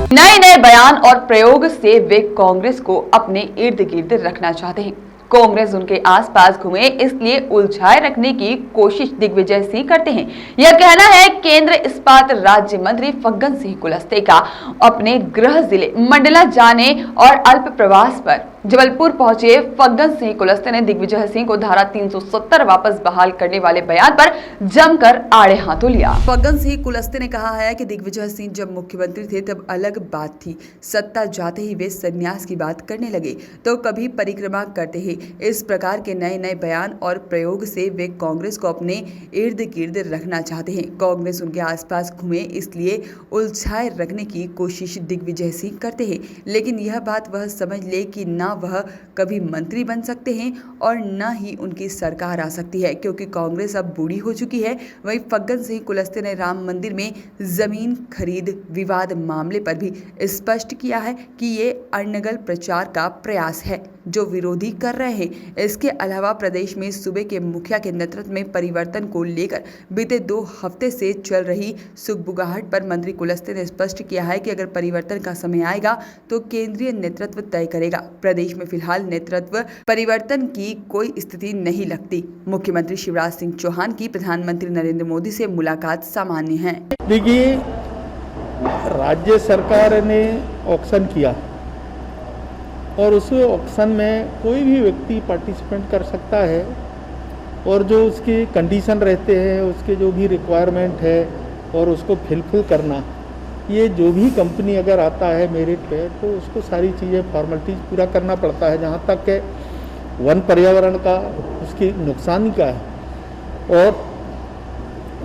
नए नए बयान और प्रयोग से वे कांग्रेस को अपने इर्द गिर्द रखना चाहते हैं। कांग्रेस उनके आसपास घूमे इसलिए उलझाए रखने की कोशिश दिग्विजय सिंह करते हैं। यह कहना है केंद्र इस्पात राज्य मंत्री फग्गन सिंह कुलस्ते का अपने गृह जिले मंडला जाने और अल्प प्रवास पर जबलपुर पहुंचे फग्गन सिंह कुलस्ते ने दिग्विजय सिंह को धारा 370 वापस बहाल करने वाले बयान पर जमकर आड़े हाथों लिया। फग्गन सिंह कुलस्ते ने कहा है कि दिग्विजय सिंह जब मुख्यमंत्री थे तब अलग बात थी, सत्ता जाते ही वे संन्यास की बात करने लगे तो कभी परिक्रमा करते ही। इस प्रकार के नए नए बयान और प्रयोग से वे कांग्रेस को अपने इर्द गिर्द रखना चाहते हैं। कांग्रेस उनके आसपास घूमे इसलिए उलझाए रखने की कोशिश दिग्विजय सिंह करते हैं, लेकिन यह बात वह समझ ले कि ना वह कभी मंत्री बन सकते हैं और न ही उनकी सरकार आ सकती है, क्योंकि कांग्रेस अब बूढ़ी हो चुकी है। वहीं फग्गन सिंह कुलस्ते ने राम मंदिर में जमीन खरीद विवाद मामले पर भी स्पष्ट किया है कि ये अनर्गल प्रचार का प्रयास है जो विरोधी कर रहे हैं। इसके अलावा प्रदेश में सूबे के मुखिया के नेतृत्व में परिवर्तन को लेकर बीते 2 हफ्ते से चल रही सुगबुगाहट पर मंत्री कुलस्ते ने स्पष्ट किया है कि अगर परिवर्तन का समय आएगा तो केंद्रीय नेतृत्व तय करेगा। प्रदेश में फिलहाल नेतृत्व परिवर्तन की कोई स्थिति नहीं लगती। मुख्यमंत्री शिवराज सिंह चौहान की प्रधानमंत्री नरेंद्र मोदी से मुलाकात सामान्य है। देखिए, राज्य सरकार ने ऑक्शन किया और उस ऑक्शन में कोई भी व्यक्ति पार्टिसिपेट कर सकता है और जो उसके कंडीशन रहते हैं, उसके जो भी रिक्वायरमेंट है और उसको फिलफिल करना, ये जो भी कंपनी अगर आता है मेरिट पे तो उसको सारी चीज़ें फॉर्मेलिटीज पूरा करना पड़ता है। जहाँ तक के वन पर्यावरण का उसकी नुकसान का है और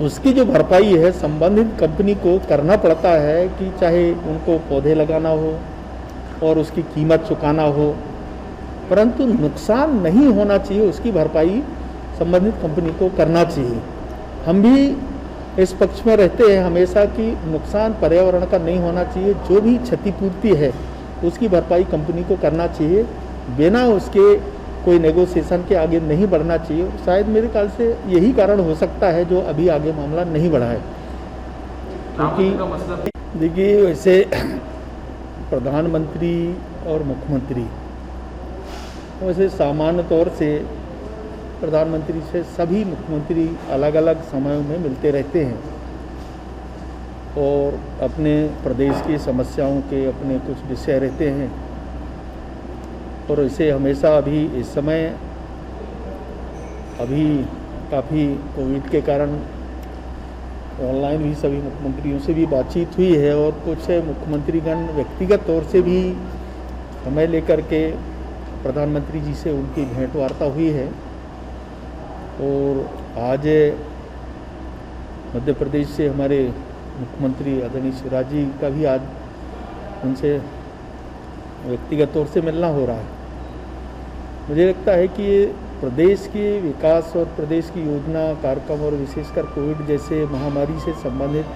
उसकी जो भरपाई है संबंधित कंपनी को करना पड़ता है कि चाहे उनको पौधे लगाना हो और उसकी कीमत चुकाना हो, परंतु नुकसान नहीं होना चाहिए, उसकी भरपाई संबंधित कंपनी को करना चाहिए। हम भी इस पक्ष में रहते हैं हमेशा कि नुकसान पर्यावरण का नहीं होना चाहिए, जो भी क्षतिपूर्ति है उसकी भरपाई कंपनी को करना चाहिए, बिना उसके कोई नेगोशिएशन के आगे नहीं बढ़ना चाहिए। शायद मेरे ख्याल से यही कारण हो सकता है जो अभी आगे मामला नहीं बढ़ा है। क्योंकि देखिए, वैसे प्रधानमंत्री और मुख्यमंत्री वैसे सामान्य तौर से प्रधानमंत्री से सभी मुख्यमंत्री अलग अलग समयों में मिलते रहते हैं और अपने प्रदेश की समस्याओं के अपने कुछ विषय रहते हैं और इसे हमेशा अभी इस समय अभी काफ़ी कोविड के कारण ऑनलाइन भी सभी मुख्यमंत्रियों से भी बातचीत हुई है और कुछ मुख्यमंत्रीगण व्यक्तिगत तौर से भी समय लेकर के प्रधानमंत्री जी से उनकी भेंट वार्ता हुई है। और आज मध्य प्रदेश से हमारे मुख्यमंत्री आदरणीय शिवराज जी का भी आज उनसे व्यक्तिगत तौर से मिलना हो रहा है। मुझे लगता है कि ये प्रदेश के विकास और प्रदेश की योजना कार्यक्रम और विशेषकर कोविड जैसे महामारी से संबंधित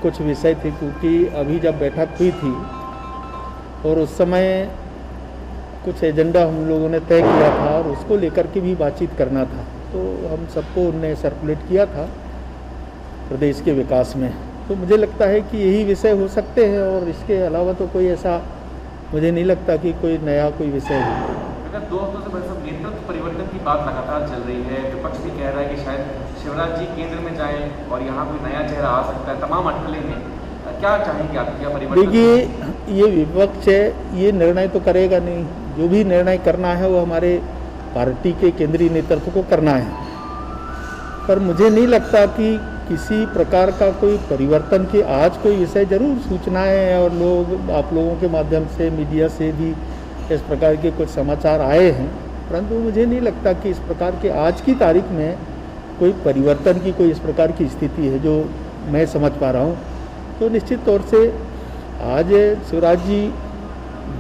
कुछ विषय थे, क्योंकि अभी जब बैठक हुई थी और उस समय कुछ एजेंडा हम लोगों ने तय किया था और उसको लेकर के भी बातचीत करना था, तो हम सबको उनने सर्कुलेट किया था प्रदेश के विकास में। तो मुझे लगता है कि यही विषय हो सकते हैं और इसके अलावा तो कोई ऐसा मुझे नहीं लगता कि कोई नया कोई विषय है। अगर 2 हफ्तों से बड़े नेतृत्व परिवर्तन की बात लगातार चल रही है, विपक्ष भी कह रहा है कि शायद शिवराज जी केंद्र में जाएं और यहाँ कोई नया चेहरा आ सकता है, तमाम अटकलें हैं, क्या चाहेंगे आप क्या परिवर्तन? देखिए, ये विपक्ष है, ये निर्णय तो करेगा नहीं, जो भी निर्णय करना है वो हमारे पार्टी के केंद्रीय नेतृत्व को करना है। पर मुझे नहीं लगता कि किसी प्रकार का कोई परिवर्तन की आज कोई विषय जरूर सूचनाएं और लोग आप लोगों के माध्यम से मीडिया से भी इस प्रकार के कुछ समाचार आए हैं, परंतु मुझे नहीं लगता कि इस प्रकार के आज की तारीख में कोई परिवर्तन की कोई इस प्रकार की स्थिति है जो मैं समझ पा रहा हूँ। तो निश्चित तौर से आज शिवराज जी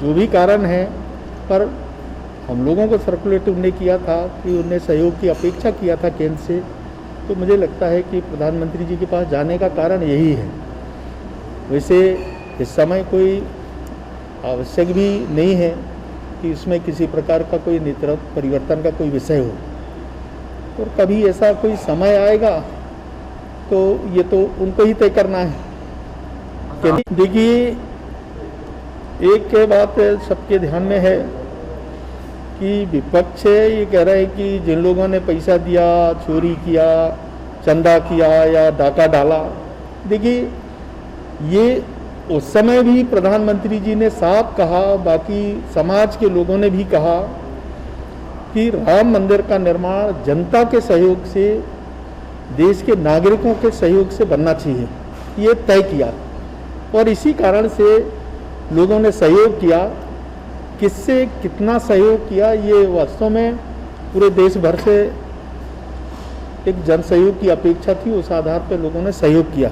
जो भी कारण है, पर हम लोगों को सर्कुलेट उन्होंने किया था कि उन्हें सहयोग की अपेक्षा किया था केंद्र से, तो मुझे लगता है कि प्रधानमंत्री जी के पास जाने का कारण यही है। वैसे इस समय कोई आवश्यक भी नहीं है कि इसमें किसी प्रकार का कोई नेतृत्व परिवर्तन का कोई विषय हो, और कभी ऐसा कोई समय आएगा तो ये तो उनको ही तय करना है। देखिए, एक बात सबके ध्यान में है कि विपक्ष ये कह रहा है कि जिन लोगों ने पैसा दिया, चोरी किया, चंदा किया या डाका डाला, देखिए ये उस समय भी प्रधानमंत्री जी ने साफ कहा, बाकी समाज के लोगों ने भी कहा कि राम मंदिर का निर्माण जनता के सहयोग से, देश के नागरिकों के सहयोग से बनना चाहिए, ये तय किया। और इसी कारण से लोगों ने सहयोग किया। किससे कितना सहयोग किया, ये वास्तव में पूरे देश भर से एक जन सहयोग की अपेक्षा थी, उस आधार पर लोगों ने सहयोग किया।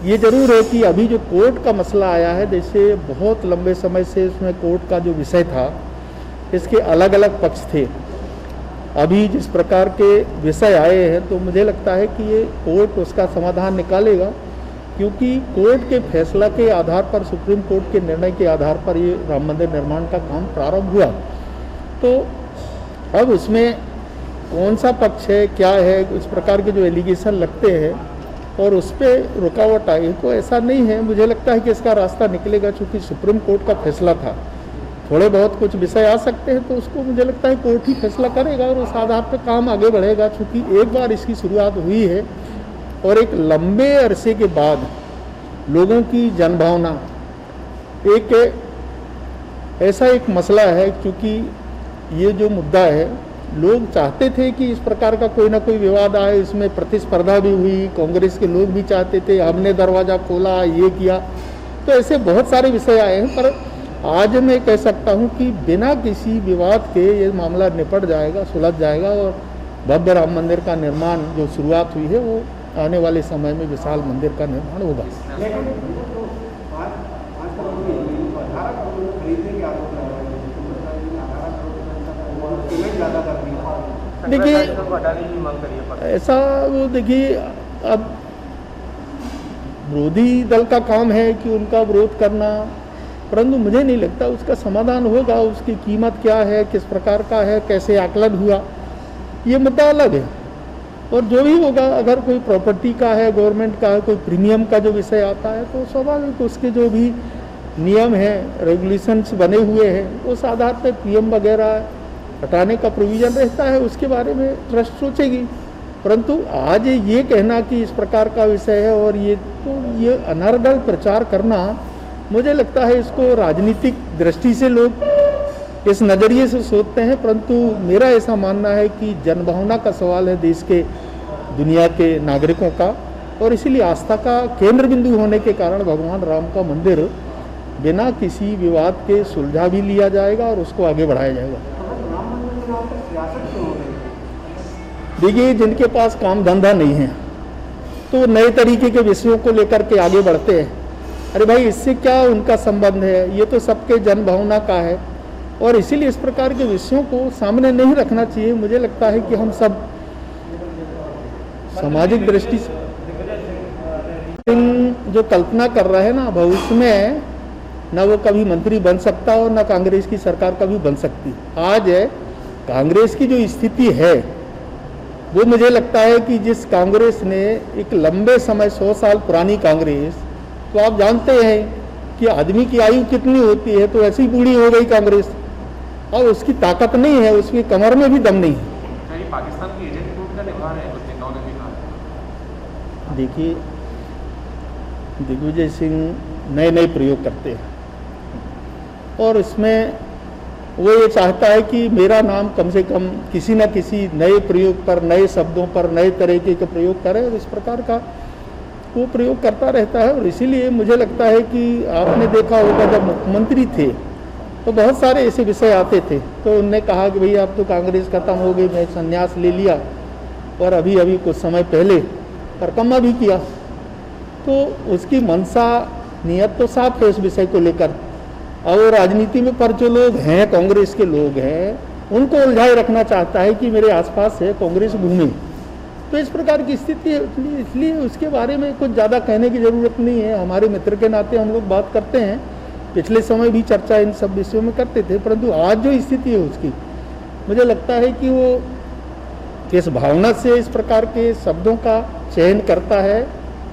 ये जरूर है कि अभी जो कोर्ट का मसला आया है, जैसे बहुत लंबे समय से उसमें कोर्ट का जो विषय था, इसके अलग अलग पक्ष थे। अभी जिस प्रकार के विषय आए हैं, तो मुझे लगता है कि ये कोर्ट उसका समाधान निकालेगा, क्योंकि कोर्ट के फैसला के आधार पर, सुप्रीम कोर्ट के निर्णय के आधार पर ये राम मंदिर निर्माण का काम प्रारंभ हुआ। तो अब उसमें कौन सा पक्ष है, क्या है, इस प्रकार के जो एलिगेशन लगते हैं और उस पर रुकावट आई, तो ऐसा नहीं है। मुझे लगता है कि इसका रास्ता निकलेगा, चूँकि सुप्रीम कोर्ट का फैसला था। थोड़े बहुत कुछ विषय आ सकते हैं, तो उसको मुझे लगता है कोर्ट ही फैसला करेगा और उस आधार पर काम आगे बढ़ेगा। चूँकि एक बार इसकी शुरुआत हुई है और एक लंबे अरसे के बाद लोगों की जनभावना, एक ऐसा एक मसला है, क्योंकि ये जो मुद्दा है, लोग चाहते थे कि इस प्रकार का कोई ना कोई विवाद आए, इसमें प्रतिस्पर्धा भी हुई, कांग्रेस के लोग भी चाहते थे, हमने दरवाज़ा खोला, ये किया, तो ऐसे बहुत सारे विषय आए हैं। पर आज मैं कह सकता हूं कि बिना किसी विवाद के ये मामला निपट जाएगा, सुलझ जाएगा और भव्य राम मंदिर का निर्माण जो शुरुआत हुई है, वो आने वाले समय में विशाल मंदिर का निर्माण होगा। देखिए, ऐसा वो देखिए, अब विरोधी दल का काम है कि उनका विरोध करना, परंतु मुझे नहीं लगता उसका समाधान होगा। उसकी कीमत क्या है, किस प्रकार का है, कैसे आकलन हुआ, ये मुद्दा अलग है। और जो भी होगा, अगर कोई प्रॉपर्टी का है, गवर्नमेंट का है, कोई प्रीमियम का जो विषय आता है, तो स्वाभाविक उसके जो भी नियम हैं, रेगुलेशंस बने हुए हैं, उस आधार पर पीएम वगैरह हटाने का प्रोविज़न रहता है, उसके बारे में ट्रस्ट सोचेगी। परंतु आज ये कहना कि इस प्रकार का विषय है और ये अनर्गल प्रचार करना, मुझे लगता है इसको राजनीतिक दृष्टि से लोग इस नज़रिए से सोचते हैं। परंतु मेरा ऐसा मानना है कि जनभावना का सवाल है, देश के, दुनिया के नागरिकों का, और इसीलिए आस्था का केंद्र बिंदु होने के कारण भगवान राम का मंदिर बिना किसी विवाद के सुलझा भी लिया जाएगा और उसको आगे बढ़ाया जाएगा। देखिए, जिनके पास काम धंधा नहीं है, तो नए तरीके के विषयों को लेकर के आगे बढ़ते हैं। अरे भाई, इससे क्या उनका संबंध है? ये तो सबके जन भावना का है, और इसीलिए इस प्रकार के विषयों को सामने नहीं रखना चाहिए। मुझे लगता है कि हम सब सामाजिक दृष्टि से जो कल्पना कर रहे हैं ना, भविष्य में न वो कभी मंत्री बन सकता और न कांग्रेस की सरकार कभी बन सकती। आज कांग्रेस की जो स्थिति है, वो मुझे लगता है कि जिस कांग्रेस ने एक लंबे समय, 100 साल पुरानी कांग्रेस, तो आप जानते हैं कि आदमी की आयु कितनी होती है, तो ऐसी बूढ़ी हो गई कांग्रेस, और उसकी ताकत नहीं है, उसकी कमर में भी दम नहीं है। पाकिस्तान की एजेंट ग्रुप का निभा रहे हैं कुछ नेताओं ने भी कहा। देखिए, दिग्विजय सिंह नए नए प्रयोग करते हैं, और इसमें वो ये चाहता है कि मेरा नाम कम से कम किसी न किसी नए प्रयोग पर, नए शब्दों पर, नए तरीके के प्रयोग करे, और इस प्रकार का वो प्रयोग करता रहता है। और इसीलिए मुझे लगता है कि आपने देखा होगा, जब मुख्यमंत्री थे तो बहुत सारे ऐसे विषय आते थे, तो उनने कहा कि भाई अब तो कांग्रेस खत्म हो गई, मैं संन्यास ले लिया, और अभी कुछ समय पहले परिक्रमा भी किया। तो उसकी मनसा, नियत तो साफ है इस विषय को लेकर। और राजनीति में पर जो लोग हैं, कांग्रेस के लोग हैं, उनको उलझाए रखना चाहता है कि मेरे आसपास है, कांग्रेस घूमे। तो इस प्रकार की स्थिति है, इसलिए उसके बारे में कुछ ज़्यादा कहने की ज़रूरत नहीं है। हमारे मित्र के नाते हम लोग बात करते हैं, पिछले समय भी चर्चा इन सब विषयों में करते थे, परंतु आज जो स्थिति है उसकी, मुझे लगता है कि वो किस भावना से इस प्रकार के शब्दों का चयन करता है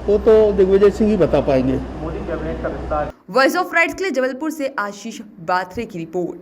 वो तो दिग्विजय सिंह ही बता पाएंगे। मोदी कैबिनेट का विस्तार। वॉइस ऑफ राइट्स के लिए जबलपुर से आशीष बाथरे की रिपोर्ट।